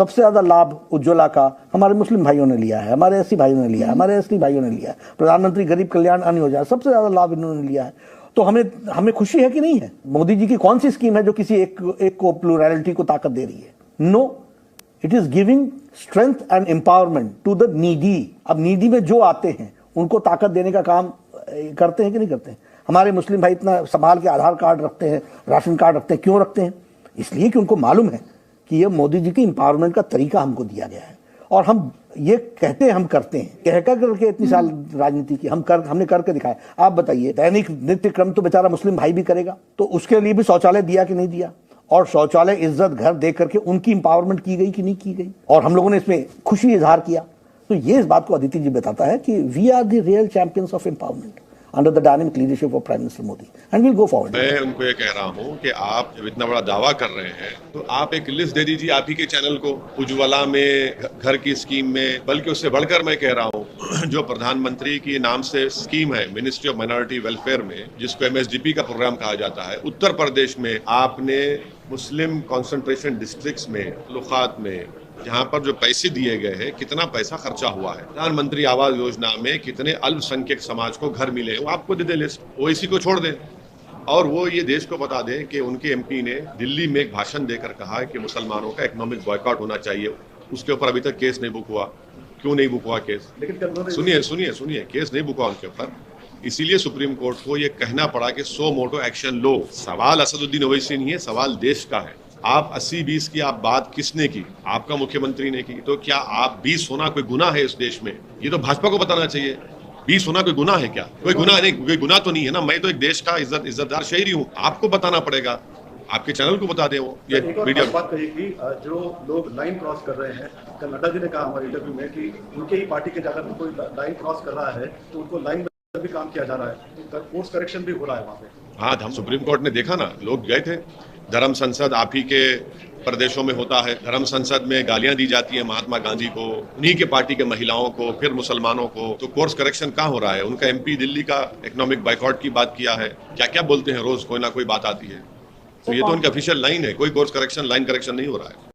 सबसे ज्यादा लाभ उज्ज्वला का हमारे मुस्लिम भाइयों ने लिया है, हमारे एससी भाइयों ने लिया है, हमारे एसटी भाइयों ने लिया है। प्रधानमंत्री गरीब कल्याण अन्न योजना सबसे ज्यादा लाभ इन्होंने लिया है। तो हमें खुशी है कि नहीं है? मोदी जी की कौन सी स्कीम है जो किसी एक को प्लूरैलिटी को ताकत दे रही है? No, it is giving strength and empowerment to the needy. अब नीडी में जो आते हैं उनको ताकत देने का काम करते हैं कि नहीं करते हैं? हमारे मुस्लिम भाई इतना संभाल के आधार कार्ड रखते हैं, राशन कार्ड रखते हैं। क्यों रखते हैं? इसलिए कि उनको मालूम है कि ये मोदी जी की एम्पावरमेंट का तरीका हमको दिया गया है। और हम ये कहते हैं, हम करते हैं, कह करके इतनी साल राजनीति की हमने करके दिखाया। आप बताइए, दैनिक नित्य क्रम तो बेचारा मुस्लिम भाई भी करेगा, तो उसके लिए भी शौचालय दिया कि नहीं दिया? और शौचालय इज्जत घर दे करके उनकी एम्पावरमेंट की गई कि नहीं की गई? और हम लोगों ने इसमें खुशी इजहार किया। तो ये इस बात को अदिति जी बताता है कि we are the real champions of empowerment under the dynamic leadership of prime minister Modi, and will go forward. मैं उनको ये कह रहा हूँ कि आप जब इतना बड़ा दावा कर रहे हैं तो आप एक लिस्ट दे दीजिए आप ही के चैनल को, उज्ज्वला में, घर की स्कीम में, बल्कि उससे बढ़कर मैं कह रहा हूँ जो प्रधानमंत्री के नाम से स्कीम है मिनिस्ट्री ऑफ माइनॉरिटी वेलफेयर में, जिसको MSDP का प्रोग्राम कहा जाता है, उत्तर प्रदेश में आपने मुस्लिम कॉन्सेंट्रेशन डिस्ट्रिक्ट्स में, ताल्लुकात में, जहाँ पर जो पैसे दिए गए हैं, कितना पैसा खर्चा हुआ है। प्रधानमंत्री आवास योजना में कितने अल्पसंख्यक समाज को घर मिले, वो आपको दे दे लिस्ट, ओवैसी को छोड़ दें। और वो ये देश को बता दें कि उनके MP ने दिल्ली में एक भाषण देकर कहा है कि मुसलमानों का इकोनॉमिक बॉयकॉट होना चाहिए। उसके ऊपर अभी तक केस नहीं बुक हुआ। क्यों नहीं बुक हुआ केस? सुनिए, केस नहीं बुक हुआ उनके ऊपर। इसीलिए सुप्रीम कोर्ट को ये कहना पड़ा कि सो मोटो एक्शन लो। सवाल असदुद्दीन ओवैसी नहीं है, सवाल देश का है। आप 80-20 की आप बात किसने की? आपका मुख्यमंत्री ने की। तो क्या आप 20 होना कोई गुनाह है इस देश में? ये तो भाजपा को बताना चाहिए। 20 होना कोई गुनाह है क्या? कोई गुनाह नहीं, कोई गुनाह तो नहीं है ना। मैं तो एक देश का इज्जतदार शहरी हूँ। आपको बताना पड़ेगा, आपके चैनल को बता दे। वो ये मीडिया बात कही कि जो लोग लाइन क्रॉस कर रहे हैं, कल नड्डा जी ने कहा हमारे इंटरव्यू में कि उनके ही पार्टी के जाकर कोई लाइन क्रॉस कर रहा है तो उनको लाइन में भी काम किया जा रहा है, कोर्स करेक्शन भी हो रहा है वहाँ पे। हाँ, हम सुप्रीम कोर्ट ने देखा ना, लोग गए थे। धर्म संसद आप ही के प्रदेशों में होता है। धर्म संसद में गालियां दी जाती है महात्मा गांधी को, उन्हीं के पार्टी के महिलाओं को, फिर मुसलमानों को। तो कोर्स करेक्शन कहाँ हो रहा है? उनका MP दिल्ली का इकोनॉमिक बाइकआउट की बात किया है। क्या क्या बोलते हैं, रोज कोई ना कोई बात आती है। तो ये तो उनकी ऑफिशियल लाइन है, कोई कोर्स करेक्शन, लाइन करेक्शन नहीं हो रहा है।